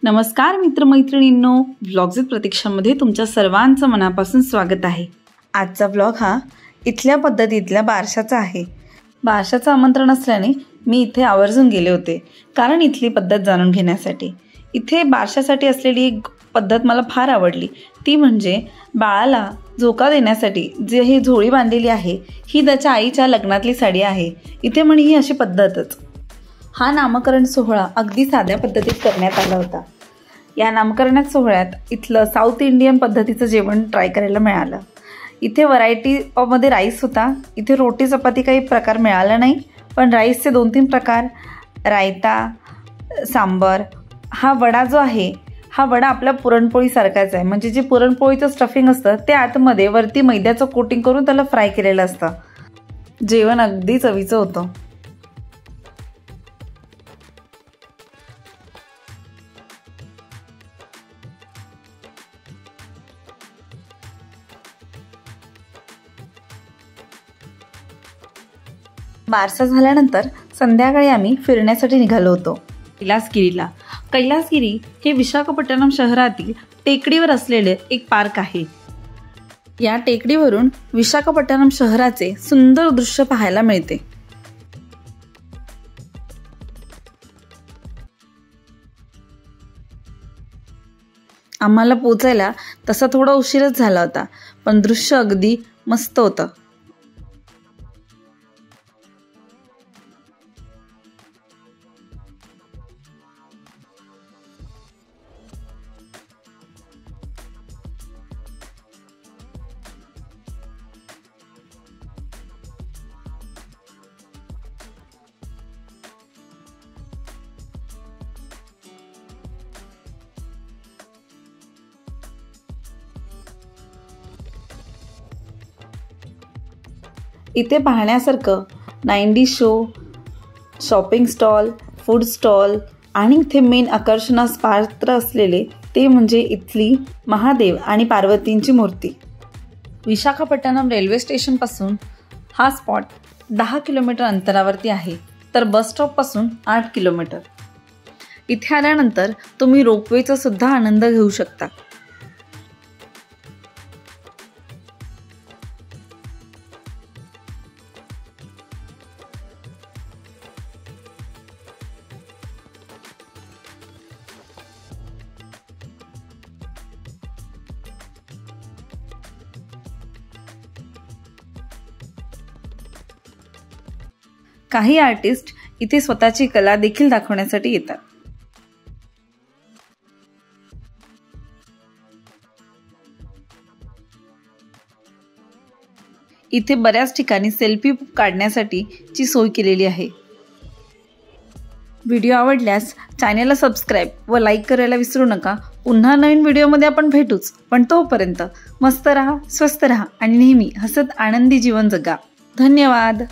नमस्कार मित्रमैत्रिणींनो, vlogs with प्रतीक्षामध्ये तुमच्या सर्वांचं मनापासून स्वागत आहे। आजचा व्लॉग हा इथल्या पद्धतीतल्या बारशाचा आहे। बारशाचं आमंत्रण असल्याने मी इथे आवर्जून गेले होते, कारण इथली पद्धत जाणून घेण्यासाठी। इथे बारशासाठी असलेली एक पद्धत मला फार आवडली, ती म्हणजे बाळाला झोका देण्यासाठी जे ही झोळी बांधलेली आहे, ही त्याच्या आईच्या लग्नातली साडी आहे। इथे म्हणे ही अशी पद्धतच। हा नामकरण सोहळा अगदी साध्या पद्धतीत करण्यात आला होता। या नामकरण सोहळ्यात इथलं साऊथ इंडियन पद्धतीचं जेवण ट्राय करायला मिळालं। इथे व्हरायटी मध्ये राईस होता। इथे रोटी चपाती काही प्रकार मिळाला नाही, पण राईसचे 2-3 प्रकार, रायता, सांबर, हा वडा जो आहे, हा वडा आपल्या पुरणपोळीसारखाच आहे। म्हणजे जे पुरणपोळीचं स्टफिंग असतं ते आतमध्ये वरती मैद्याचं कोटिंग करून त्याला फ्राय केलेलं असतं। जेवण अगदी चवीचं होतं। बारसा झाल्यानंतर संध्याकाळी आम्ही फिरण्यासाठी निघालो होतो कैलासगिरीला। कैलासगिरी हे विशाखापट्टणम शहरातील टेकडीवर असलेले एक पार्क आहे। या टेकडीवरून विशाखापट्टणम शहराचे सुंदर दृश्य पाहायला मिळते। आम्हाला पोचायला तसा थोडा उशीरच झाला होता, पण दृश्य अगदी मस्त होतं। इथे पाहण्यासारखं 9D show, shopping stall, food stall आणि इथे मेन आकर्षणास पात्र असलेले ते म्हणजे इथली महादेव आणि पार्वतींची मूर्ती। विशाखापट्टणम रेल्वे स्टेशनपासून हा स्पॉट 10 किलोमीटर अंतरावरती आहे, तर बस स्टॉपपासून 8 किलोमीटर। इथे आल्यानंतर तुम्ही रोपवेचा सुद्धा आनंद घेऊ शकता। काही आर्टिस्ट इथे स्वतःची कला देखील दाखवण्यासाठी येतात। इथे बऱ्याच ठिकाणी सेल्फी काढण्यासाठी ची सोय केलेली आहे। व्हिडिओ आवडल्यास चॅनलला सबस्क्राइब व लाईक करायला विसरू नका। पुन्हा नवीन व्हिडिओमध्ये आपण भेटूच, पण तोपर्यंत मस्त रहा, स्वस्थ रहा आणि नेहमी हसत आनंदी जीवन जगा। धन्यवाद।